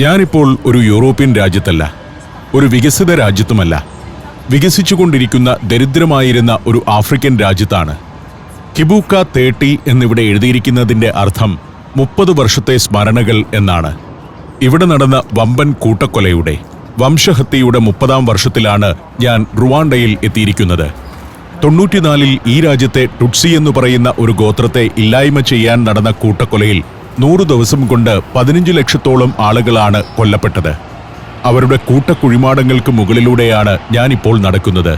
ഞാനിപ്പോൾ ഒരു യൂറോപ്യൻ രാജ്യത്തല്ല, ഒരു വികസിത രാജ്യത്തുമല്ല, വികസിച്ചുകൊണ്ടിരിക്കുന്ന ദരിദ്രമായിരുന്ന ഒരു ആഫ്രിക്കൻ രാജ്യത്താണ്. കിബൂക്ക 30 എന്നിവിടെ എഴുതിയിരിക്കുന്നതിൻ്റെ അർത്ഥം 30 വർഷത്തെ സ്മരണകൾ എന്നാണ്. ഇവിടെ നടന്ന വമ്പൻ കൂട്ടക്കൊലയുടെ, വംശഹത്യയുടെ 30ാം വർഷത്തിലാണ് ഞാൻ റുവാണ്ടയിൽ എത്തിയിരിക്കുന്നത്. 94-ൽ ഈ രാജ്യത്തെ ടുട്സി എന്നു പറയുന്ന ഒരു ഗോത്രത്തെ ഇല്ലായ്മ ചെയ്യാൻ നടന്ന കൂട്ടക്കൊലയിൽ 100 ദിവസം കൊണ്ട് 15 ലക്ഷത്തോളം ആളുകളാണ് കൊല്ലപ്പെട്ടത്. അവരുടെ കൂട്ടക്കുഴിമാടങ്ങൾക്ക് മുകളിലൂടെയാണ് ഞാനിപ്പോൾ നടക്കുന്നത്.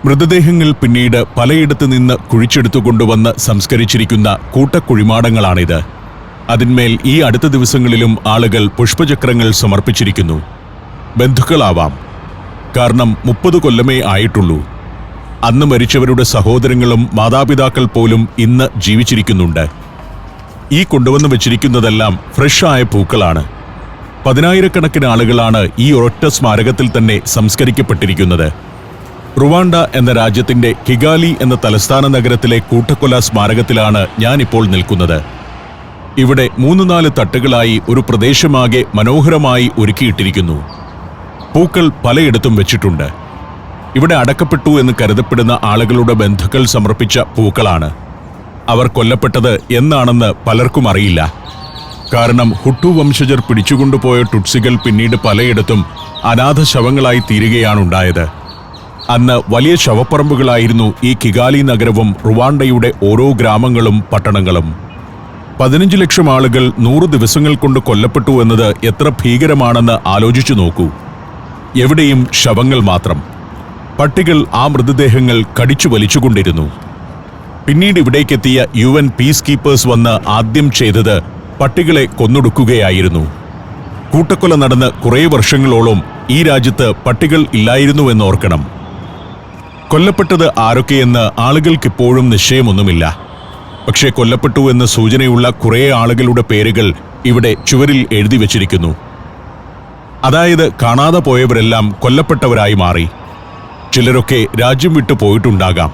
മൃതദേഹങ്ങൾ പിന്നീട് പലയിടത്തു നിന്ന് കുഴിച്ചെടുത്തുകൊണ്ടുവന്ന് സംസ്കരിച്ചിരിക്കുന്ന കൂട്ടക്കുഴിമാടങ്ങളാണിത്. അതിന്മേൽ ഈ അടുത്ത ദിവസങ്ങളിലും ആളുകൾ പുഷ്പചക്രങ്ങൾ സമർപ്പിച്ചിരിക്കുന്നു. ബന്ധുക്കളാവാം, കാരണം 30 കൊല്ലമേ ആയിട്ടുള്ളൂ. അന്ന് മരിച്ചവരുടെ സഹോദരങ്ങളും മാതാപിതാക്കൾ പോലും ഇന്ന് ജീവിച്ചിരിക്കുന്നുണ്ട്. ഈ കൊണ്ടുവന്ന് വെച്ചിരിക്കുന്നതെല്ലാം ഫ്രഷായ പൂക്കളാണ്. 10,000-കണക്കിന് ആളുകളാണ് ഈ ഒരൊറ്റ സ്മാരകത്തിൽ തന്നെ സംസ്കരിക്കപ്പെട്ടിരിക്കുന്നത്. റുവാണ്ട എന്ന രാജ്യത്തിന്റെ കിഗാലി എന്ന തലസ്ഥാന നഗരത്തിലെ കൂട്ടക്കൊല സ്മാരകത്തിലാണ് ഞാനിപ്പോൾ നിൽക്കുന്നത്. ഇവിടെ 3-4 തട്ടുകളായി ഒരു പ്രദേശമാകെ മനോഹരമായി ഒരുക്കിയിട്ടിരിക്കുന്നു. പൂക്കൾ പലയിടത്തും വെച്ചിട്ടുണ്ട്. ഇവിടെ അടക്കപ്പെട്ടു എന്ന് കരുതപ്പെടുന്ന ആളുകളുടെ ബന്ധുക്കൾ സമർപ്പിച്ച പൂക്കളാണ്. അവർ കൊല്ലപ്പെട്ടത് എന്നാണെന്ന് പലർക്കും അറിയില്ല. കാരണം ഹുട്ടു വംശജർ പിടിച്ചുകൊണ്ടുപോയ ടുട്സികൾ പിന്നീട് പലയിടത്തും അനാഥ ശവങ്ങളായി തീരുകയാണുണ്ടായത്. അന്ന് വലിയ ശവപ്പറമ്പുകളായിരുന്നു ഈ കിഗാലി നഗരവും റുവാണ്ടയുടെ ഓരോ ഗ്രാമങ്ങളും പട്ടണങ്ങളും. 15 ലക്ഷം ആളുകൾ 100 ദിവസങ്ങൾ കൊണ്ട് കൊല്ലപ്പെട്ടു എന്നത് എത്ര ഭീകരമാണെന്ന് ആലോചിച്ചു നോക്കൂ. എവിടെയും ശവങ്ങൾ മാത്രം. പട്ടികൾ ആ മൃതദേഹങ്ങൾ കടിച്ചു വലിച്ചുകൊണ്ടിരുന്നു. പിന്നീട് ഇവിടേക്കെത്തിയ UN പീസ് കീപ്പേഴ്സ് വന്ന് ആദ്യം ചെയ്തത് പട്ടികളെ കൊന്നൊടുക്കുകയായിരുന്നു. കൂട്ടക്കൊല നടന്ന് കുറേ വർഷങ്ങളോളം ഈ രാജ്യത്ത് പട്ടികൾ ഇല്ലായിരുന്നുവെന്നോർക്കണം. കൊല്ലപ്പെട്ടത് ആരൊക്കെയെന്ന് ആളുകൾക്കിപ്പോഴും നിശ്ചയമൊന്നുമില്ല. പക്ഷേ കൊല്ലപ്പെട്ടു എന്ന് സൂചനയുള്ള കുറേ ആളുകളുടെ പേരുകൾ ഇവിടെ ചുവരിൽ എഴുതി വച്ചിരിക്കുന്നു. അതായത് കാണാതെ പോയവരെല്ലാം കൊല്ലപ്പെട്ടവരായി മാറി. ചിലരൊക്കെ രാജ്യം വിട്ടു പോയിട്ടുണ്ടാകാം.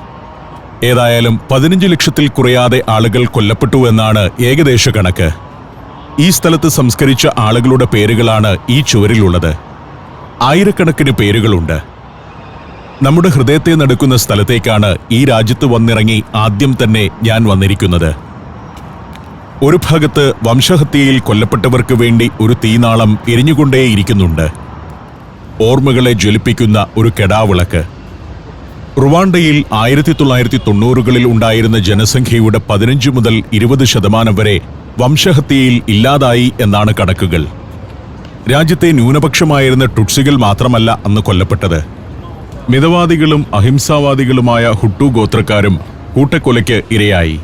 ഏതായാലും 15 ലക്ഷത്തിൽ കുറയാതെ ആളുകൾ കൊല്ലപ്പെട്ടു എന്നാണ് ഏകദേശ കണക്ക്. ഈ സ്ഥലത്ത് സംസ്കരിച്ച ആളുകളുടെ പേരുകളാണ് ഈ ചുവരിലുള്ളത്. ആയിരക്കണക്കിന് പേരുകളുണ്ട്. നമ്മുടെ ഹൃദയത്തെ നടുക്കുന്ന സ്ഥലത്തേക്കാണ് ഈ രാജ്യത്ത് വന്നിറങ്ങി ആദ്യം തന്നെ ഞാൻ വന്നിരിക്കുന്നത്. ഒരു ഭാഗത്ത് വംശഹത്യയിൽ കൊല്ലപ്പെട്ടവർക്ക് വേണ്ടി ഒരു തീനാളം എരിഞ്ഞുകൊണ്ടേയിരിക്കുന്നുണ്ട്. ഓർമ്മകളെ ജ്വലിപ്പിക്കുന്ന ഒരു കെടാവിളക്ക്. റുവാണ്ടയിൽ 1990-കളിൽ ഉണ്ടായിരുന്ന ജനസംഖ്യയുടെ 15 മുതൽ 20% വരെ വംശഹത്യയിൽ ഇല്ലാതായി എന്നാണ് കണക്കുകൾ. രാജ്യത്തെ ന്യൂനപക്ഷമായിരുന്ന ടുട്സികൾ മാത്രമല്ല അന്ന് കൊല്ലപ്പെട്ടത്. മിതവാദികളും അഹിംസാവാദികളുമായ ഹുട്ടു ഗോത്രക്കാരും കൂട്ടക്കൊലയ്ക്ക് ഇരയായി.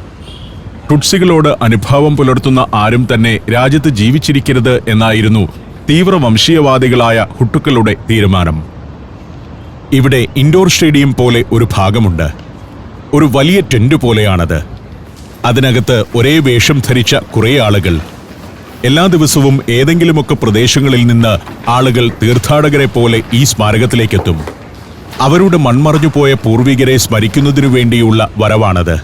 ടുട്സികളോട് അനുഭാവം പുലർത്തുന്ന ആരും തന്നെ രാജ്യത്ത് ജീവിച്ചിരിക്കരുത് എന്നായിരുന്നു തീവ്ര വംശീയവാദികളായ ഹുട്ടുക്കളുടെ തീരുമാനം. ഇവിടെ ഇൻഡോർ സ്റ്റേഡിയം പോലെ ഒരു ഭാഗമുണ്ട്. ഒരു വലിയ ടെന്റ് പോലെയാണത്. അതിനകത്ത് ഒരേ വേഷം ധരിച്ച കുറേ ആളുകൾ. എല്ലാ ദിവസവും ഏതെങ്കിലുമൊക്കെ പ്രദേശങ്ങളിൽ നിന്ന് ആളുകൾ തീർത്ഥാടകരെ പോലെ ഈ സ്മാരകത്തിലേക്കെത്തും. അവരുടെ മൺമറഞ്ഞുപോയ പൂർവികരെ സ്മരിക്കുന്നതിനു വേണ്ടിയുള്ള വരവാണത്.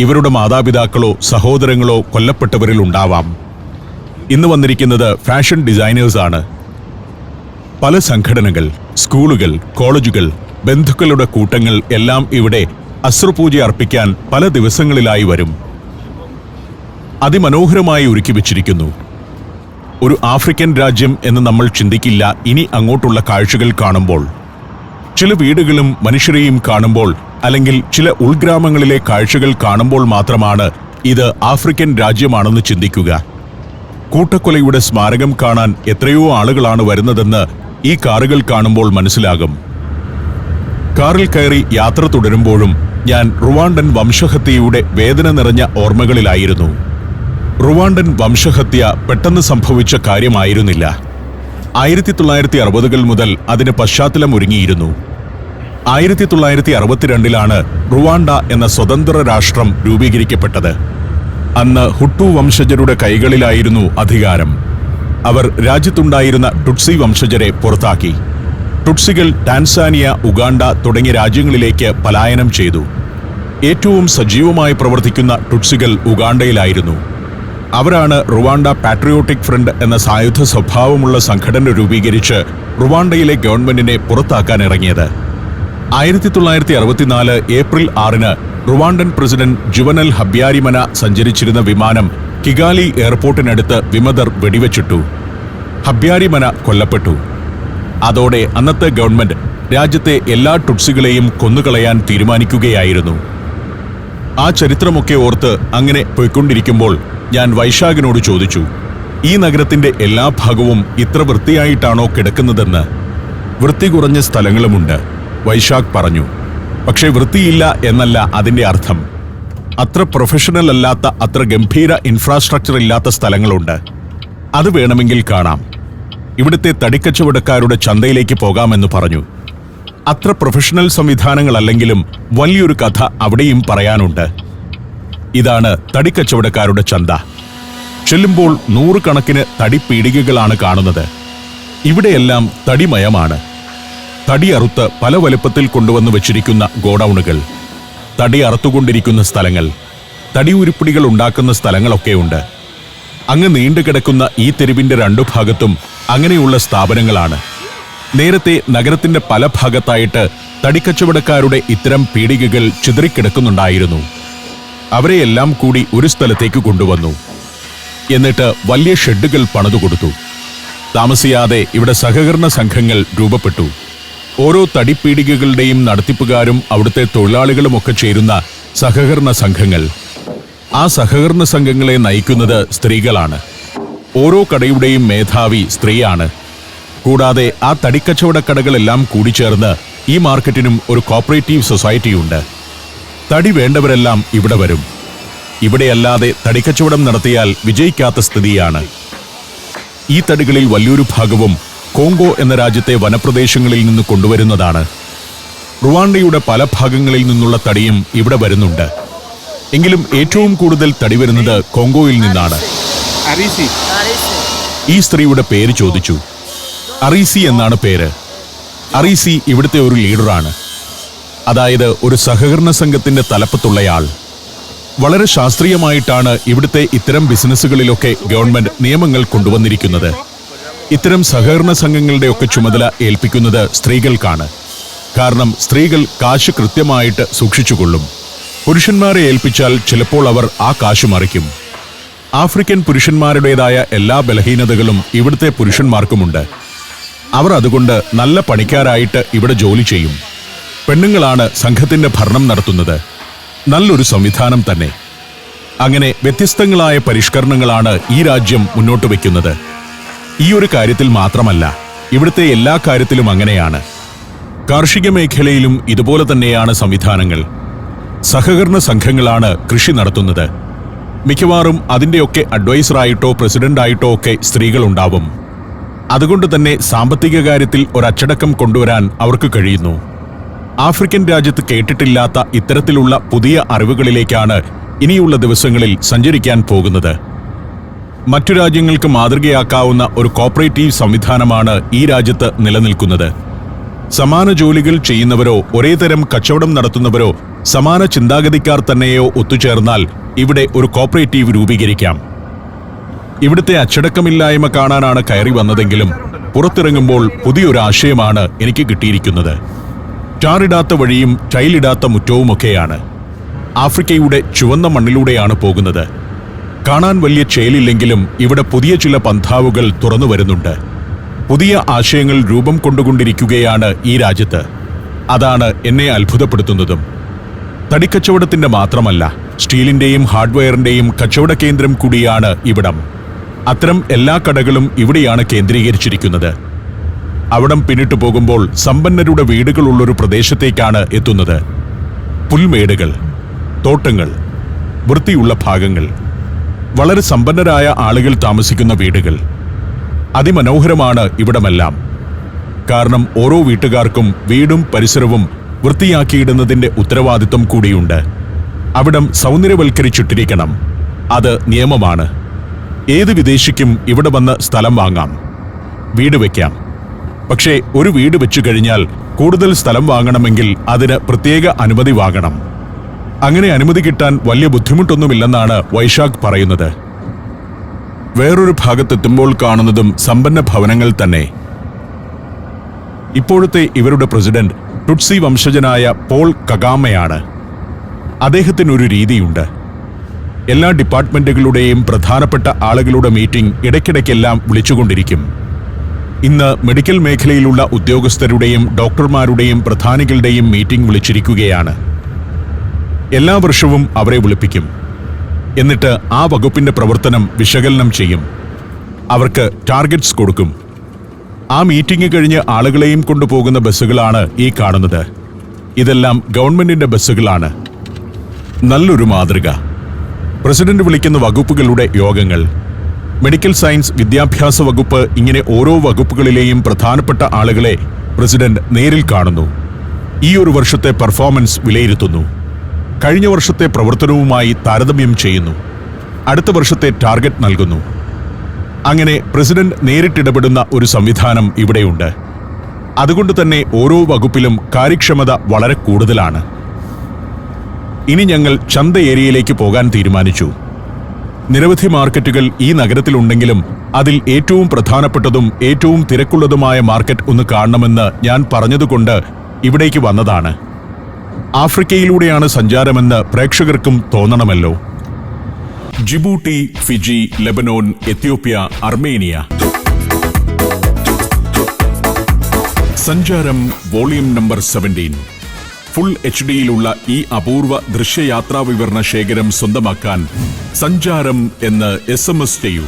ഇവരുടെ മാതാപിതാക്കളോ സഹോദരങ്ങളോ കൊല്ലപ്പെട്ടവരിൽ ഉണ്ടാവാം. ഇന്ന് വന്നിരിക്കുന്നത് ഫാഷൻ ഡിസൈനേഴ്സാണ്. പല സംഘടനകൾ, സ്കൂളുകൾ, കോളേജുകൾ, ബന്ധുക്കളുടെ കൂട്ടങ്ങൾ എല്ലാം ഇവിടെ അശ്രുപൂജ അർപ്പിക്കാൻ പല ദിവസങ്ങളിലായി വരും. അതിമനോഹരമായി ഒരുക്കി വച്ചിരിക്കുന്നു. ഒരു ആഫ്രിക്കൻ രാജ്യം എന്ന് നമ്മൾ ചിന്തിക്കില്ല ഇനി അങ്ങോട്ടുള്ള കാഴ്ചകൾ കാണുമ്പോൾ. ചില വീടുകളും മനുഷ്യരെയും കാണുമ്പോൾ, അല്ലെങ്കിൽ ചില ഉൾഗ്രാമങ്ങളിലെ കാഴ്ചകൾ കാണുമ്പോൾ മാത്രമാണ് ഇത് ആഫ്രിക്കൻ രാജ്യമാണെന്ന് ചിന്തിക്കുക. കൂട്ടക്കൊലയുടെ സ്മാരകം കാണാൻ എത്രയോ ആളുകളാണ് വരുന്നതെന്ന് ഈ കാറുകൾ കാണുമ്പോൾ മനസ്സിലാകും. കാറിൽ കയറി യാത്ര തുടരുമ്പോഴും ഞാൻ റുവാണ്ടൻ വംശഹത്യയുടെ വേദന നിറഞ്ഞ ഓർമ്മകളിലായിരുന്നു. റുവാണ്ടൻ വംശഹത്യ പെട്ടെന്ന് സംഭവിച്ച കാര്യമായിരുന്നില്ല. 1960-കൾ മുതൽ അതിന് പശ്ചാത്തലമൊരുങ്ങിയിരുന്നു. 1962-ലാണ് റുവാണ്ട എന്ന സ്വതന്ത്ര രാഷ്ട്രം രൂപീകരിക്കപ്പെട്ടത്. അന്ന് ഹുട്ടു വംശജരുടെ കൈകളിലായിരുന്നു അധികാരം. അവർ രാജ്യത്തുണ്ടായിരുന്ന ടുട്സി വംശജരെ പുറത്താക്കി. ടുട്സികൾ ടാൻസാനിയ, ഉഗാണ്ട തുടങ്ങിയ രാജ്യങ്ങളിലേക്ക് പലായനം ചെയ്തു. ഏറ്റവും സജീവമായി പ്രവർത്തിക്കുന്ന ടുട്സികൾ ഉഗാണ്ടയിലായിരുന്നു. അവരാണ് റുവാണ്ട പാട്രിയോട്ടിക് ഫ്രണ്ട് എന്ന സായുധ സ്വഭാവമുള്ള സംഘടന രൂപീകരിച്ച് റുവാണ്ടയിലെ ഗവൺമെന്റിനെ പുറത്താക്കാൻ ഇറങ്ങിയത്. 1964 ഏപ്രിൽ 6-ന് റുവാണ്ടൻ പ്രസിഡന്റ് ജുവനൽ ഹബ്യാരിമന സഞ്ചരിച്ചിരുന്ന വിമാനം കിഗാലി എയർപോർട്ടിനടുത്ത് വിമതർ വെടിവെച്ചിട്ടു. ഹബ്യാരിമന കൊല്ലപ്പെട്ടു. അതോടെ അന്നത്തെ ഗവൺമെന്റ് രാജ്യത്തെ എല്ലാ ടുട്സികളെയും കൊന്നുകളയാൻ തീരുമാനിക്കുകയായിരുന്നു. ആ ചരിത്രമൊക്കെ ഓർത്ത് അങ്ങനെ പോയിക്കൊണ്ടിരിക്കുമ്പോൾ ഞാൻ വൈശാഖിനോട് ചോദിച്ചു, ഈ നഗരത്തിന്റെ എല്ലാ ഭാഗവും ഇത്ര വൃത്തിയായിട്ടാണോ കിടക്കുന്നതെന്ന്. വൃത്തി കുറഞ്ഞ സ്ഥലങ്ങളുമുണ്ട്, വൈശാഖ് പറഞ്ഞു. പക്ഷേ വൃത്തിയില്ല എന്നല്ല അതിന്റെ അർത്ഥം. അത്ര പ്രൊഫഷണൽ അല്ലാത്ത, അത്ര ഗംഭീര ഇൻഫ്രാസ്ട്രക്ചർ ഇല്ലാത്ത സ്ഥലങ്ങളുണ്ട്. അത് വേണമെങ്കിൽ കാണാം. ഇവിടുത്തെ തടിക്കച്ചവടക്കാരുടെ ചന്തയിലേക്ക് പോകാമെന്ന് പറഞ്ഞു. അത്ര പ്രൊഫഷണൽ സംവിധാനങ്ങളല്ലെങ്കിലും വലിയൊരു കഥ അവിടെയും പറയാനുണ്ട്. ഇതാണ് തടിക്കച്ചവടക്കാരുടെ ചന്ത. ചെല്ലുമ്പോൾ 100 കണക്കിന് തടിപ്പീടികകളാണ് കാണുന്നത്. ഇവിടെയെല്ലാം തടിമയമാണ്. തടി അറുത്ത് പല വലുപ്പത്തിൽ കൊണ്ടുവന്ന് വെച്ചിരിക്കുന്ന ഗോഡൌണുകൾ, തടി അറുത്തുകൊണ്ടിരിക്കുന്ന സ്ഥലങ്ങൾ, തടി ഉരുപ്പിടികൾ ഉണ്ടാക്കുന്ന സ്ഥലങ്ങളൊക്കെയുണ്ട്. അങ്ങ് നീണ്ടുകിടക്കുന്ന ഈ തെരുവിന്റെ 2 ഭാഗത്തും അങ്ങനെയുള്ള സ്ഥാപനങ്ങളാണ്. നേരത്തെ നഗരത്തിന്റെ പല ഭാഗത്തായിട്ട് തടിക്കച്ചവടക്കാരുടെ ഇത്തരം പീടികകൾ ചിതറിക്കിടക്കുന്നുണ്ടായിരുന്നു. അവരെയെല്ലാം കൂടി ഒരു സ്ഥലത്തേക്ക് കൊണ്ടുവന്നു. എന്നിട്ട് വലിയ ഷെഡുകൾ പണിതുകൊടുത്തു. താമസിയാതെ ഇവിടെ സഹകരണ സംഘങ്ങൾ രൂപപ്പെട്ടു. ഓരോ തടിപ്പീടികകളുടെയും നടത്തിപ്പുകാരും അവിടുത്തെ തൊഴിലാളികളുമൊക്കെ ചേരുന്ന സഹകരണ സംഘങ്ങൾ. ആ സഹകരണ സംഘങ്ങളെ നയിക്കുന്നത് സ്ത്രീകളാണ്. ഓരോ കടയുടെയും മേധാവി സ്ത്രീയാണ്. കൂടാതെ ആ തടിക്കച്ചവടക്കടകളെല്ലാം കൂടിച്ചേർന്ന് ഈ മാർക്കറ്റിനും ഒരു കോപ്പറേറ്റീവ് സൊസൈറ്റിയുണ്ട്. തടി വേണ്ടവരെല്ലാം ഇവിടെ വരും. ഇവിടെയല്ലാതെ തടിക്കച്ചവടം നടത്തിയാൽ വിജയിക്കാത്ത സ്ഥിതിയാണ്. ഈ തടികളിൽ വലിയൊരു ഭാഗവും കോങ്കോ എന്ന രാജ്യത്തെ വനപ്രദേശങ്ങളിൽ നിന്ന് കൊണ്ടുവരുന്നതാണ്. റുവാണ്ടയുടെ പല ഭാഗങ്ങളിൽ നിന്നുള്ള തടിയും ഇവിടെ വരുന്നുണ്ട്. എങ്കിലും ഏറ്റവും കൂടുതൽ തടി വരുന്നത് കോങ്കോയിൽ നിന്നാണ്. ഈ സ്ത്രീയുടെ പേര് ചോദിച്ചു. അറീസി എന്നാണ് പേര്. അറീസി ഇവിടുത്തെ ഒരു ലീഡറാണ്. അതായത് ഒരു സഹകരണ സംഘത്തിന്റെ തലപ്പത്തുള്ളയാൾ. വളരെ ശാസ്ത്രീയമായിട്ടാണ് ഇവിടുത്തെ ഇത്തരം ബിസിനസ്സുകളിലൊക്കെ ഗവൺമെന്റ് നിയമങ്ങൾ കൊണ്ടുവന്നിരിക്കുന്നത്. ഇത്തരം സഹകരണ സംഘങ്ങളുടെയൊക്കെ ചുമതല ഏൽപ്പിക്കുന്നത് സ്ത്രീകൾക്കാണ്. കാരണം സ്ത്രീകൾ കാശ് കൃത്യമായിട്ട് സൂക്ഷിച്ചുകൊള്ളും. പുരുഷന്മാരെ ഏൽപ്പിച്ചാൽ ചിലപ്പോൾ അവർ ആ കാശ് മറിക്കും. ആഫ്രിക്കൻ പുരുഷന്മാരുടേതായ എല്ലാ ബലഹീനതകളും ഇവിടുത്തെ പുരുഷന്മാർക്കുമുണ്ട്. അവർ അതുകൊണ്ട് നല്ല പണിക്കാരായിട്ട് ഇവിടെ ജോലി ചെയ്യും. പെണ്ണുങ്ങളാണ് സംഘത്തിന്റെ ഭരണം നടത്തുന്നത്. നല്ലൊരു സംവിധാനം തന്നെ. അങ്ങനെ വ്യത്യസ്തങ്ങളായ പരിഷ്കരണങ്ങളാണ് ഈ രാജ്യം മുന്നോട്ട് വയ്ക്കുന്നത്. ഈ ഒരു കാര്യത്തിൽ മാത്രമല്ല, ഇവിടുത്തെ എല്ലാ കാര്യത്തിലും അങ്ങനെയാണ്. കാർഷിക മേഖലയിലും ഇതുപോലെ തന്നെയാണ് സംവിധാനങ്ങൾ. സഹകരണ സംഘങ്ങളാണ് കൃഷി നടത്തുന്നത്. മിക്കവാറും അതിൻ്റെയൊക്കെ അഡ്വൈസറായിട്ടോ പ്രസിഡന്റായിട്ടോ ഒക്കെ സ്ത്രീകളുണ്ടാവും. അതുകൊണ്ട് തന്നെ സാമ്പത്തിക കാര്യത്തിൽ ഒരച്ചടക്കം കൊണ്ടുവരാൻ അവർക്ക് കഴിയുന്നു. ആഫ്രിക്കൻ രാജ്യത്ത് കേട്ടിട്ടില്ലാത്ത ഇത്തരത്തിലുള്ള പുതിയ അറിവുകളിലേക്കാണ് ഇനിയുള്ള ദിവസങ്ങളിൽ സഞ്ചരിക്കാൻ പോകുന്നത്. മറ്റു രാജ്യങ്ങൾക്ക് മാതൃകയാക്കാവുന്ന ഒരു കോപ്പറേറ്റീവ് സംവിധാനമാണ് ഈ രാജ്യത്ത് നിലനിൽക്കുന്നത്. സമാന ജോലികൾ ചെയ്യുന്നവരോ ഒരേ തരം കച്ചവടം നടത്തുന്നവരോ സമാന ചിന്താഗതിക്കാർ തന്നെയോ ഒത്തുചേർന്നാൽ ഇവിടെ ഒരു കോപ്പറേറ്റീവ് രൂപീകരിക്കാം. ഇവിടുത്തെ അച്ചടക്കമില്ലായ്മ കാണാനാണ് കയറി വന്നതെങ്കിലും പുറത്തിറങ്ങുമ്പോൾ പുതിയൊരു ആശയമാണ് എനിക്ക് കിട്ടിയിരിക്കുന്നത്. ടാറിടാത്ത വഴിയും ടൈലിടാത്ത മുറ്റവുമൊക്കെയാണ്. ആഫ്രിക്കയുടെ ചുവന്ന മണ്ണിലൂടെയാണ് പോകുന്നത്. കാണാൻ വലിയ ചേലില്ലെങ്കിലും ഇവിടെ പുതിയ ചില പന്ഥാവുകൾ തുറന്നു വരുന്നുണ്ട്. പുതിയ ആശയങ്ങൾ രൂപം കൊണ്ടുകൊണ്ടിരിക്കുകയാണ് ഈ രാജ്യത്ത്. അതാണ് എന്നെ അത്ഭുതപ്പെടുത്തുന്നതും. തടിക്കച്ചവടത്തിന്റെ മാത്രമല്ല, സ്റ്റീലിന്റെയും ഹാർഡ്വെയറിന്റെയും കച്ചവട കേന്ദ്രം കൂടിയാണ് ഇവിടം. അത്തരം എല്ലാ കടകളും ഇവിടെയാണ് കേന്ദ്രീകരിച്ചിരിക്കുന്നത്. അവിടം പിന്നിട്ടു പോകുമ്പോൾ സമ്പന്നരുടെ വീടുകളുള്ളൊരു പ്രദേശത്തേക്കാണ് എത്തുന്നത്. പുൽമേടുകൾ, തോട്ടങ്ങൾ, വൃത്തിയുള്ള ഭാഗങ്ങൾ, വളരെ സമ്പന്നരായ ആളുകൾ താമസിക്കുന്ന വീടുകൾ. അതിമനോഹരമാണ് ഇവിടമെല്ലാം. കാരണം ഓരോ വീട്ടുകാർക്കും വീടും പരിസരവും വൃത്തിയാക്കിയിടുന്നതിന്റെ ഉത്തരവാദിത്വം കൂടിയുണ്ട്. അവിടം സൗന്ദര്യവൽക്കരിച്ചിട്ടിരിക്കണം. അത് നിയമമാണ്. ഏത് വിദേശിക്കും ഇവിടെ വന്ന് സ്ഥലം വാങ്ങാം, വീട് വയ്ക്കാം. പക്ഷേ ഒരു വീട് വെച്ചു കഴിഞ്ഞാൽ കൂടുതൽ സ്ഥലം വാങ്ങണമെങ്കിൽ അതിന് പ്രത്യേക അനുമതി വാങ്ങണം. അങ്ങനെ അനുമതി കിട്ടാൻ വലിയ ബുദ്ധിമുട്ടൊന്നുമില്ലെന്നാണ് വൈശാഖ് പറയുന്നത്. വേറൊരു ഭാഗത്തെത്തുമ്പോൾ കാണുന്നതും സമ്പന്ന ഭവനങ്ങൾ തന്നെ. ഇപ്പോഴത്തെ ഇവരുടെ പ്രസിഡന്റ് ടുട്സി വംശജനായ പോൾ കഗാമയാണ്. അദ്ദേഹത്തിനൊരു രീതിയുണ്ട്. എല്ലാ ഡിപ്പാർട്ട്മെന്റുകളുടെയും പ്രധാനപ്പെട്ട ആളുകളുടെ മീറ്റിംഗ് ഇടയ്ക്കിടയ്ക്കെല്ലാം വിളിച്ചുകൊണ്ടിരിക്കും. ഇന്ന് മെഡിക്കൽ മേഖലയിലുള്ള ഉദ്യോഗസ്ഥരുടെയും ഡോക്ടർമാരുടെയും പ്രധാനികളുടെയും മീറ്റിംഗ് വിളിച്ചിരിക്കുകയാണ്. എല്ലാ വർഷവും അവരെ വിളിപ്പിക്കും. എന്നിട്ട് ആ വകുപ്പിന്റെ പ്രവർത്തനം വിശകലനം ചെയ്യും. അവർക്ക് ടാർഗറ്റ്സ് കൊടുക്കും. ആ മീറ്റിംഗ് കഴിഞ്ഞ് ആളുകളെയും കൊണ്ടുപോകുന്ന ബസ്സുകളാണ് ഈ കാണുന്നത്. ഇതെല്ലാം ഗവൺമെന്റിന്റെ ബസ്സുകളാണ്. നല്ലൊരു മാതൃക. പ്രസിഡന്റ് വിളിക്കുന്ന വകുപ്പുകളുടെ യോഗങ്ങൾ. മെഡിക്കൽ സയൻസ്, വിദ്യാഭ്യാസ വകുപ്പ്, ഇങ്ങനെ ഓരോ വകുപ്പുകളിലെയും പ്രധാനപ്പെട്ട ആളുകളെ പ്രസിഡന്റ് നേരിൽ കാണുന്നു. ഈ ഒരു വർഷത്തെ പെർഫോമൻസ് വിലയിരുത്തുന്നു. കഴിഞ്ഞ വർഷത്തെ പ്രവർത്തനവുമായി താരതമ്യം ചെയ്യുന്നു. അടുത്ത വർഷത്തെ ടാർഗറ്റ് നൽകുന്നു. അങ്ങനെ പ്രസിഡന്റ് നേരിട്ടിടപെടുന്ന ഒരു സംവിധാനം ഇവിടെയുണ്ട്. അതുകൊണ്ട് തന്നെ ഓരോ വകുപ്പിലും കാര്യക്ഷമത വളരെ കൂടുതലാണ്. ഇനി ഞങ്ങൾ ചന്ത ഏരിയയിലേക്ക് പോകാൻ തീരുമാനിച്ചു. നിരവധി മാർക്കറ്റുകൾ ഈ നഗരത്തിലുണ്ടെങ്കിലും അതിൽ ഏറ്റവും പ്രധാനപ്പെട്ടതും ഏറ്റവും തിരക്കുള്ളതുമായ മാർക്കറ്റ് ഒന്ന് കാണണമെന്ന് ഞാൻ പറഞ്ഞതുകൊണ്ട് ഇവിടേക്ക് വന്നതാണ്. ആഫ്രിക്കയിലൂടെയാണ് സഞ്ചാരമെന്ന് പ്രേക്ഷകർക്കും തോന്നണമല്ലോ. Djibouti, Fiji, Lebanon, Ethiopia, Armenia. സഞ്ചാരം വോളിയം നമ്പർ 17. ഫുൾ HD-യിലുള്ള ഈ അപൂർവ ദൃശ്യയാത്രാ വിവരണ ശേഖരം സ്വന്തമാക്കാൻ സഞ്ചാരം എന്ന് SMS ചെയ്യൂ.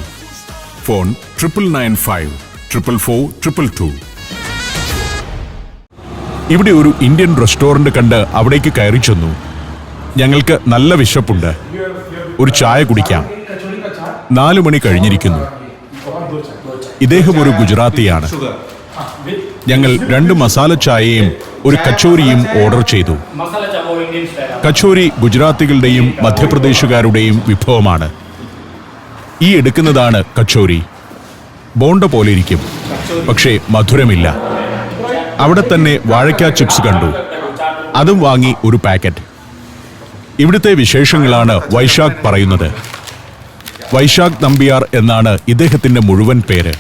ഫോൺ 9995 444 222. ഇവിടെ ഒരു ഇന്ത്യൻ റെസ്റ്റോറന്റ് കണ്ട് അവിടേക്ക് കയറി ചെന്നു. ഞങ്ങൾക്ക് നല്ല വിശപ്പുണ്ട്. ഒരു ചായ കുടിക്കാം. 4 മണി കഴിഞ്ഞിരിക്കുന്നു. ഇദ്ദേഹം ഒരു ഗുജറാത്തിയാണ്. ഞങ്ങൾ 2 മസാല ചായയും ഒരു കച്ചോരിയും ഓർഡർ ചെയ്തു. കച്ചോരി ഗുജറാത്തികളുടെയും മധ്യപ്രദേശുകാരുടെയും വിഭവമാണ്. ഈ എടുക്കുന്നതാണ് കച്ചോരി. ബോണ്ട പോലെ ഇരിക്കും, പക്ഷേ മധുരമില്ല. അവിടെ തന്നെ വാഴയ്ക്ക ചിപ്സ് കണ്ടു. അതും വാങ്ങി ഒരു പാക്കറ്റ്. ഇവിടുത്തെ വിശേഷങ്ങളാണ് വൈശാഖ് പറയുന്നത്. വൈശാഖ് നമ്പ്യാർ എന്നാണ് ഇദ്ദേഹത്തിന്റെ മുഴുവൻ പേര്.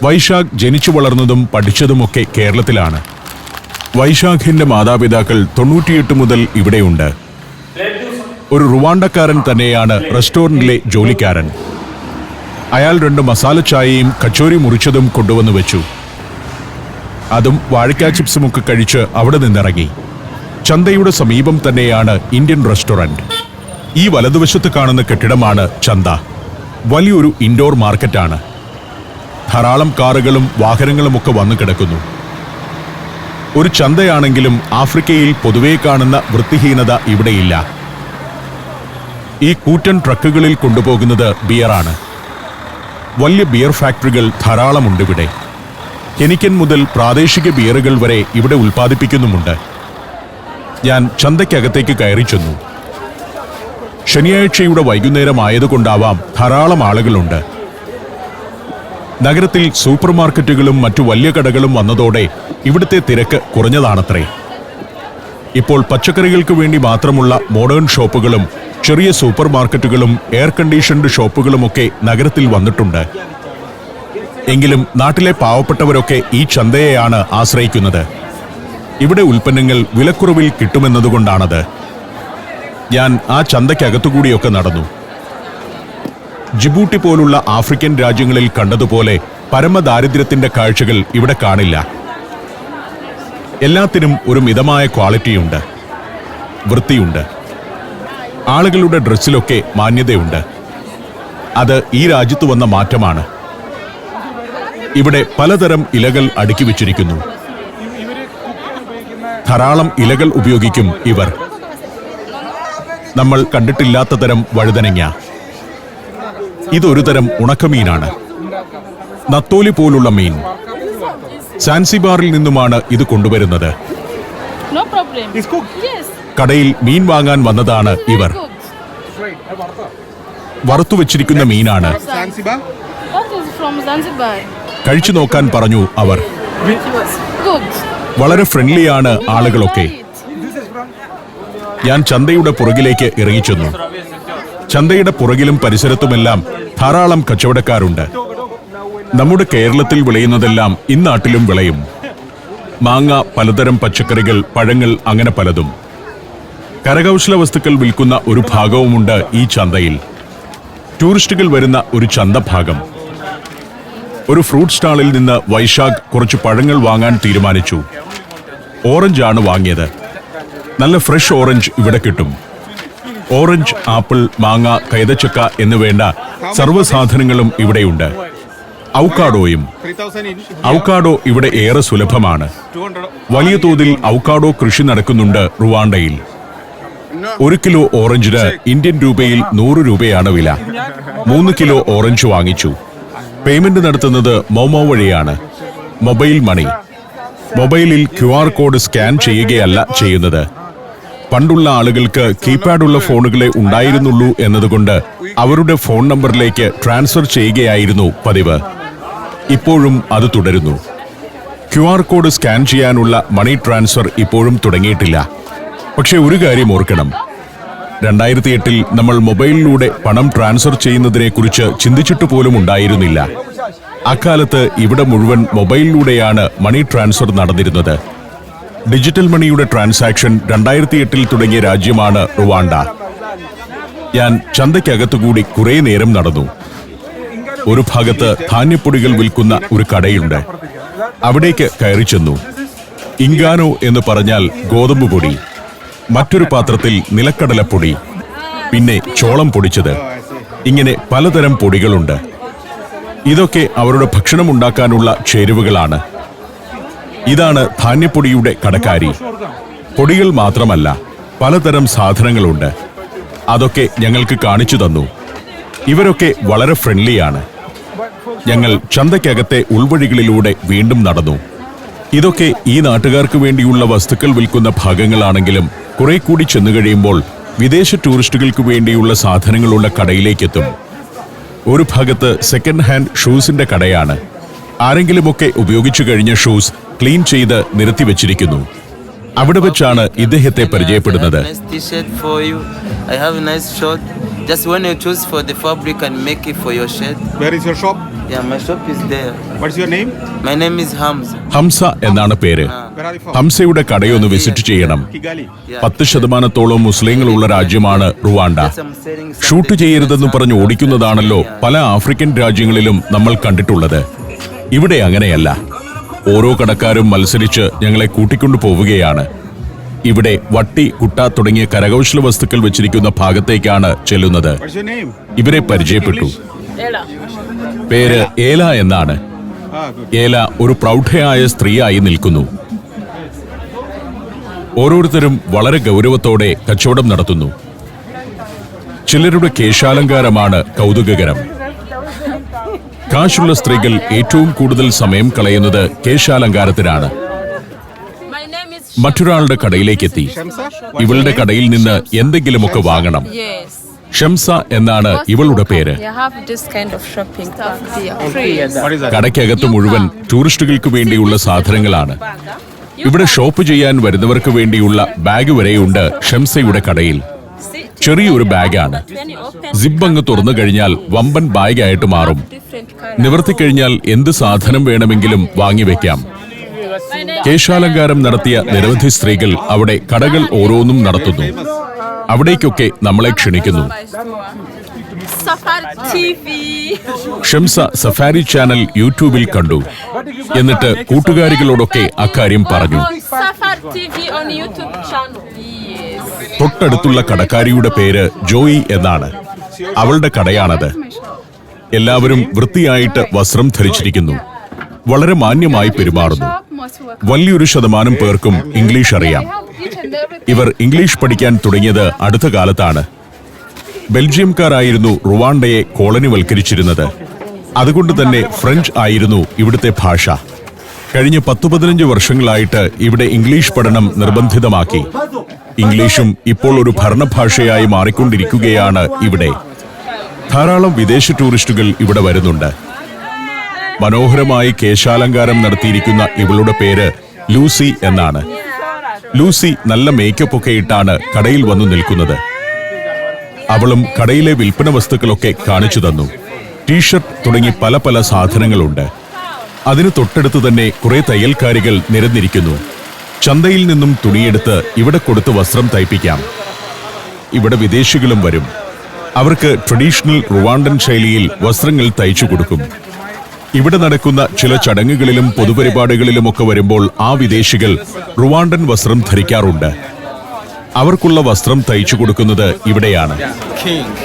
വൈശാഖ് ജനിച്ചു വളർന്നതും പഠിച്ചതുമൊക്കെ കേരളത്തിലാണ്. വൈശാഖിന്റെ മാതാപിതാക്കൾ 98 മുതൽ ഇവിടെയുണ്ട്. ഒരു റുവാണ്ടക്കാരൻ തന്നെയാണ് റെസ്റ്റോറന്റിലെ ജോലിക്കാരൻ. അയാൾ 2 മസാല ചായയും കച്ചോരി മുറിച്ചതും കൊണ്ടുവന്നു വെച്ചു. അതും വാഴയ്ക്ക ചിപ്സുമൊക്കെ കഴിച്ച് അവിടെ നിന്നിറങ്ങി. ചന്തയുടെ സമീപം തന്നെയാണ് ഇന്ത്യൻ റെസ്റ്റോറന്റ്. ഈ വലതുവശത്ത് കാണുന്ന കെട്ടിടമാണ് ചന്ത. വലിയൊരു ഇൻഡോർ മാർക്കറ്റാണ്. ധാരാളം കാറുകളും വാഹനങ്ങളുമൊക്കെ വന്നു കിടക്കുന്നു. ഒരു ചന്തയാണെങ്കിലും ആഫ്രിക്കയിൽ പൊതുവെ കാണുന്ന വൃത്തിഹീനത ഇവിടെയില്ല. ഈ കൂറ്റൻ ട്രക്കുകളിൽ കൊണ്ടുപോകുന്നത് ബിയറാണ്. വലിയ ബിയർ ഫാക്ടറികൾ ധാരാളമുണ്ടിവിടെ. കെനിക്കൻ മുതൽ പ്രാദേശിക ബിയറുകൾ വരെ ഇവിടെ ഉൽപ്പാദിപ്പിക്കുന്നുമുണ്ട്. ഞാൻ ചന്തയ്ക്കകത്തേക്ക് കയറി ചെന്നു. ശനിയാഴ്ചയുടെ വൈകുന്നേരമായതുകൊണ്ടാവാം ധാരാളം ആളുകളുണ്ട്. നഗരത്തിൽ സൂപ്പർ മാർക്കറ്റുകളും മറ്റു വലിയ കടകളും വന്നതോടെ ഇവിടുത്തെ തിരക്ക് കുറഞ്ഞതാണത്രേ. ഇപ്പോൾ പച്ചക്കറികൾക്ക് വേണ്ടി മാത്രമുള്ള മോഡേൺ ഷോപ്പുകളും ചെറിയ സൂപ്പർ മാർക്കറ്റുകളും എയർ കണ്ടീഷൻഡ് ഷോപ്പുകളുമൊക്കെ നഗരത്തിൽ വന്നിട്ടുണ്ട്. എങ്കിലും നാട്ടിലെ പാവപ്പെട്ടവരൊക്കെ ഈ ചന്തയെയാണ് ആശ്രയിക്കുന്നത്. ഇവിടെ ഉൽപ്പന്നങ്ങൾ വിലക്കുറവിൽ കിട്ടുമെന്നതുകൊണ്ടാണത്. ഞാൻ ആ ചന്തയ്ക്കകത്തുകൂടിയൊക്കെ നടന്നു. ജിബൂട്ടി പോലുള്ള ആഫ്രിക്കൻ രാജ്യങ്ങളിൽ കണ്ടതുപോലെ പരമദാരിദ്ര്യത്തിന്റെ കാഴ്ചകൾ ഇവിടെ കാണില്ല. എല്ലാത്തിനും ഒരു മിതമായ ക്വാളിറ്റിയുണ്ട്, വൃത്തിയുണ്ട്. ആളുകളുടെ ഡ്രസ്സിലൊക്കെ മാന്യതയുണ്ട്. അത് ഈ രാജ്യത്ത് വന്ന മാറ്റമാണ്. ഇവിടെ പലതരം ഇലകൾ അടുക്കി വച്ചിരിക്കുന്നു. ധാരാളം ഇലകൾ ഉപയോഗിക്കും ഇവർ. നമ്മൾ കണ്ടിട്ടില്ലാത്ത തരം വഴുതനങ്ങ. ഇതൊരു തരം ഉണക്കമീനാണ്. നത്തോലി പോലുള്ള മീൻ. സാൻസിബാറിൽ നിന്നുമാണ് ഇത് കൊണ്ടുവരുന്നത്. കടയിൽ മീൻ വാങ്ങാൻ വന്നതാണ് ഇവർ. വറുത്തുവച്ചിരിക്കുന്ന മീനാണ്. കഴിച്ചു നോക്കാൻ പറഞ്ഞു അവർ. വളരെ ഫ്രണ്ട്ലിയാണ് ആളുകളൊക്കെ. ഞാൻ ചന്തയുടെ പുറകിലേക്ക് ഇറങ്ങിച്ചെന്നു. ചന്തയുടെ പുറകിലും പരിസരത്തുമെല്ലാം ധാരാളം കച്ചവടക്കാരുണ്ട്. നമ്മുടെ കേരളത്തിൽ വിളയുന്നതെല്ലാം ഇന്നാട്ടിലും വിളയും. മാങ്ങ, പലതരം പച്ചക്കറികൾ, പഴങ്ങൾ, അങ്ങനെ പലതും. കരകൗശല വസ്തുക്കൾ വിൽക്കുന്ന ഒരു ഭാഗവുമുണ്ട് ഈ ചന്തയിൽ. ടൂറിസ്റ്റുകൾ വരുന്ന ഒരു ചന്തഭാഗം. ഒരു ഫ്രൂട്ട് സ്റ്റാളിൽ നിന്ന് വൈശാഖ് കുറച്ച് പഴങ്ങൾ വാങ്ങാൻ തീരുമാനിച്ചു. ഓറഞ്ചാണ് വാങ്ങിയത്. നല്ല ഫ്രഷ് ഓറഞ്ച് ഇവിടെ കിട്ടും. ഓറഞ്ച്, ആപ്പിൾ, മാങ്ങ, കൈതച്ചക്ക എന്നുവേണ്ട സർവ്വസാധനങ്ങളും ഇവിടെയുണ്ട്. ഔക്കാഡോയും. ഔക്കാഡോ ഇവിടെ ഏറെ സുലഭമാണ്. വലിയ തോതിൽ ഔക്കാഡോ കൃഷി നടക്കുന്നുണ്ട് റുവാണ്ടയിൽ. 1 കിലോ ഓറഞ്ചിന് ഇന്ത്യൻ രൂപയിൽ 100 രൂപയാണ് വില. 3 കിലോ ഓറഞ്ച് വാങ്ങിച്ചു. പേയ്മെന്റ് നടത്തുന്നത് മോമോ വഴിയാണ്. Mobile money. മൊബൈലിൽ QR കോഡ് സ്കാൻ ചെയ്യുകയല്ല ചെയ്യുന്നത്. പണ്ടുള്ള ആളുകൾക്ക് കീപാഡുള്ള ഫോണുകളെ ഉണ്ടായിരുന്നുള്ളൂ എന്നതുകൊണ്ട് അവരുടെ ഫോൺ നമ്പറിലേക്ക് ട്രാൻസ്ഫർ ചെയ്യുകയായിരുന്നു പതിവ്. ഇപ്പോഴും അത് തുടരുന്നു. QR കോഡ് സ്കാൻ ചെയ്യാനുള്ള മണി ട്രാൻസ്ഫർ ഇപ്പോഴും തുടങ്ങിയിട്ടില്ല. പക്ഷെ ഒരു കാര്യം ഓർക്കണം, 2008-ൽ നമ്മൾ മൊബൈലിലൂടെ പണം ട്രാൻസ്ഫർ ചെയ്യുന്നതിനെക്കുറിച്ച് ചിന്തിച്ചിട്ട് പോലും ഉണ്ടായിരുന്നില്ല. അക്കാലത്ത് ഇവിടെ മുഴുവൻ മൊബൈലിലൂടെയാണ് മണി ട്രാൻസ്ഫർ നടന്നിരുന്നത്. ഡിജിറ്റൽ മണിയുടെ ട്രാൻസാക്ഷൻ 2008-ൽ തുടങ്ങിയ രാജ്യമാണ് റുവാണ്ട. ഞാൻ ചന്തയ്ക്കകത്തുകൂടി കുറേ നേരം നടന്നു. ഒരു ഭാഗത്ത് ധാന്യപ്പൊടികൾ വിൽക്കുന്ന ഒരു കടയുണ്ട്. അവിടേക്ക് കയറി ചെന്നു. ഇങ്കാനോ എന്ന് പറഞ്ഞാൽ ഗോതമ്പ് പൊടി. മറ്റൊരു പാത്രത്തിൽ നിലക്കടലപ്പൊടി, പിന്നെ ചോളം പൊടിച്ചത്. ഇങ്ങനെ പലതരം പൊടികളുണ്ട്. ഇതൊക്കെ അവരുടെ ഭക്ഷണമുണ്ടാക്കാനുള്ള ചേരുവകളാണ്. ഇതാണ് ധാന്യപ്പൊടിയുടെ കടക്കാരി. പൊടികൾ മാത്രമല്ല, പലതരം സാധനങ്ങളുണ്ട്. അതൊക്കെ ഞങ്ങൾക്ക് കാണിച്ചു തന്നു. ഇവരൊക്കെ വളരെ ഫ്രണ്ട്ലിയാണ്. ഞങ്ങൾ ചന്തയ്ക്കകത്തെ ഉൾവഴികളിലൂടെ വീണ്ടും നടന്നു. ഇതൊക്കെ ഈ നാട്ടുകാർക്ക് വേണ്ടിയുള്ള വസ്തുക്കൾ വിൽക്കുന്ന ഭാഗങ്ങളാണെങ്കിലും കുറെ കൂടി ചെന്നു കഴിയുമ്പോൾ വിദേശ ടൂറിസ്റ്റുകൾക്ക് വേണ്ടിയുള്ള സാധനങ്ങളുള്ള കടയിലേക്കെത്തും. ഒരു ഭാഗത്ത് സെക്കൻഡ് ഹാൻഡ് ഷൂസിന്റെ കടയാണ്. ആരെങ്കിലുമൊക്കെ ഉപയോഗിച്ചു കഴിഞ്ഞ ഷൂസ് ക്ലീൻ ചെയ്ത് നിരത്തി വെച്ചിരിക്കുന്നു. അവിടെ വെച്ചാണ് ഇദ്ദേഹത്തെ പരിചയപ്പെടുന്നത്. Just when you choose for the fabric and make it for your shirt. Where is your shop? Yeah, my shop is there. What's your name? My name is Hamza. Hamza എന്നാണ് പേര്. Where are you from? ഹംസയുടെ കടയൊന്ന് visit ചെയ്യണം. Kigali. 10% മുസ്ലിങ്ങളുള്ള രാജ്യമാണ് Rwanda. Yes, I'm selling something. Shoot ചെയ്യരുതെന്ന് പറഞ്ഞ് ഓടിക്കുന്നതാണല്ലോ പല ആഫ്രിക്കൻ രാജ്യങ്ങളിലും നമ്മൾ കണ്ടിട്ടുള്ളത്. ഇവിടെ അങ്ങനെയല്ല. ഓരോ കടക്കാരും മത്സരിച്ച് ഞങ്ങളെ കൂട്ടിക്കൊണ്ടു പോവുകയാണ്. ഇവിടെ വട്ടി, കുട്ട തുടങ്ങിയ കരകൗശല വസ്തുക്കൾ വെച്ചിരിക്കുന്ന ഭാഗത്തേക്കാണ് ചെല്ലുന്നത്. What's your name? ഇവരെ പരിചയപ്പെട്ടു. പേര് ഏല എന്നാണ്. Good. ഏല ഒരു പ്രൗഢയായ സ്ത്രീയായി നിൽക്കുന്നു. ഓരോരുത്തരും വളരെ ഗൗരവത്തോടെ കച്ചവടം നടത്തുന്നു. ചിലരുടെ കേശാലങ്കാരമാണ് കൗതുകകരം. കാശുള്ള സ്ത്രീകൾ ഏറ്റവും കൂടുതൽ സമയം കളയുന്നത് കേശാലങ്കാരത്തിനാണ്. മറ്റൊരാളുടെ കടയിലേക്കെത്തി. ഇവളുടെ കടയിൽ നിന്ന് എന്തെങ്കിലുമൊക്കെ വാങ്ങണം. ഷംസ എന്നാണ് ഇവളുടെ പേര്. What is that? കടയ്ക്കകത്ത് മുഴുവൻ ടൂറിസ്റ്റുകൾക്ക് വേണ്ടിയുള്ള സാധനങ്ങളാണ്. ഇവിടെ ഷോപ്പ് ചെയ്യാൻ വരുന്നവർക്ക് വേണ്ടിയുള്ള ബാഗ് വരെയുണ്ട് ഷംസയുടെ കടയിൽ. ചെറിയൊരു ബാഗാണ്. സിബ് അങ്ങ് തുറന്നു കഴിഞ്ഞാൽ വമ്പൻ ബാഗായിട്ട് മാറും. നിവർത്തിക്കഴിഞ്ഞാൽ എന്ത് സാധനം വേണമെങ്കിലും വാങ്ങിവെക്കാം. കേശാലങ്കാരം നടത്തിയ നിരവധി സ്ത്രീകൾ അവിടെ കടകൾ ഓരോന്നും നടത്തുന്നു. അവിടേക്കൊക്കെ നമ്മളെ ക്ഷണിക്കുന്നു. ഷംസ സഫാരി ചാനൽ യൂട്യൂബിൽ കണ്ടു. എന്നിട്ട് കൂട്ടുകാരികളോടൊക്കെ അക്കാര്യം പറഞ്ഞു. തൊട്ടടുത്തുള്ള കടക്കാരിയുടെ പേര് ജോയി എന്നാണ്. അവളുടെ കടയാണത്. എല്ലാവരും വൃത്തിയായിട്ട് വസ്ത്രം ധരിച്ചിരിക്കുന്നു. വളരെ മാന്യമായി പെരുമാറുന്നു. വലിയൊരു ശതമാനം പേർക്കും ഇംഗ്ലീഷ് അറിയാം. ഇവർ ഇംഗ്ലീഷ് പഠിക്കാൻ തുടങ്ങിയത് അടുത്ത കാലത്താണ്. ബെൽജിയംകാരായിരുന്നു റുവാണ്ടയെ കോളനിവൽക്കരിച്ചിരുന്നത്. അതുകൊണ്ട് തന്നെ ഫ്രഞ്ച് ആയിരുന്നു ഇവിടുത്തെ ഭാഷ. കഴിഞ്ഞ 10-15 വർഷങ്ങളായിട്ട് ഇവിടെ ഇംഗ്ലീഷ് പഠനം നിർബന്ധിതമാക്കി. ഇംഗ്ലീഷും ഇപ്പോൾ ഒരു ഭരണഭാഷയായി മാറിക്കൊണ്ടിരിക്കുകയാണ് ഇവിടെ. ധാരാളം വിദേശ ടൂറിസ്റ്റുകൾ ഇവിടെ വരുന്നുണ്ട്. മനോഹരമായി കേശാലങ്കാരം നടത്തിയിരിക്കുന്ന ഇവളുടെ പേര് ലൂസി എന്നാണ്. ലൂസി നല്ല മേക്കപ്പ് ഒക്കെ ഇട്ടാണ് കടയിൽ വന്നു നിൽക്കുന്നത്. അവളും കടയിലെ വിൽപ്പന വസ്തുക്കളൊക്കെ കാണിച്ചു തന്നു. ടീഷർട്ട് തുടങ്ങി പല പല സാധനങ്ങളുണ്ട്. അതിന് തൊട്ടടുത്ത് തന്നെ കുറെ തയ്യൽക്കാരികൾ നിരന്നിരിക്കുന്നു. ചന്തയിൽ നിന്നും തുണിയെടുത്ത് ഇവിടെ കൊടുത്ത് വസ്ത്രം തയ്പ്പിക്കാം. ഇവിടെ വിദേശികളും വരും. അവർക്ക് ട്രഡീഷണൽ റുവാണ്ടൻ ശൈലിയിൽ വസ്ത്രങ്ങൾ തയ്ച്ചു കൊടുക്കും. ഇവിടെ നടക്കുന്ന ചില ചടങ്ങുകളിലും പൊതുപരിപാടികളിലുമൊക്കെ വരുമ്പോൾ ആ വിദേശികൾ റുവാണ്ടൻ വസ്ത്രം ധരിക്കാറുണ്ട്. അവർക്കുള്ള വസ്ത്രം തയ്ച്ചു കൊടുക്കുന്നത് ഇവിടെയാണ്.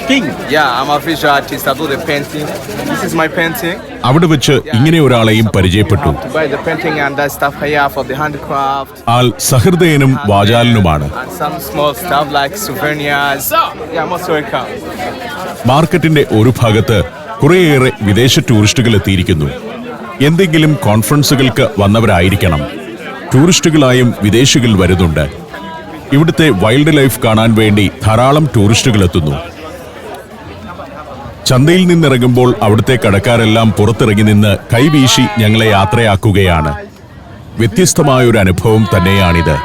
King. Yeah, I'm a visual artist. I do the painting. This is my painting. അവിടെ വെച്ച് ഇങ്ങനെ ഒരാളെയും പരിചയപ്പെട്ടു. To buy the painting and that stuff here for the handicraft. All സഹൃദയനും വാചാലനുമാണ്. And some small stuff like souvenirs. Yeah, most welcome. മാർക്കറ്റിന്റെ ഒരു ഭാഗത്ത് കുറേയേറെ വിദേശ ടൂറിസ്റ്റുകൾ എത്തിയിരിക്കുന്നു. എന്തെങ്കിലും കോൺഫറൻസുകൾക്ക് വന്നവരായിരിക്കണം. ടൂറിസ്റ്റുകളായും വിദേശികൾ വരുന്നുണ്ട്. ഇവിടുത്തെ വൈൽഡ് ലൈഫ് കാണാൻ വേണ്ടി ധാരാളം ടൂറിസ്റ്റുകൾ എത്തുന്നു. ചന്തയിൽ നിന്നിറങ്ങുമ്പോൾ അവിടുത്തെ കടക്കാരെല്ലാം പുറത്തിറങ്ങി നിന്ന് കൈവീശി ഞങ്ങളെ യാത്രയാക്കുകയാണ്. വ്യത്യസ്തമായൊരു അനുഭവം തന്നെയാണിത്.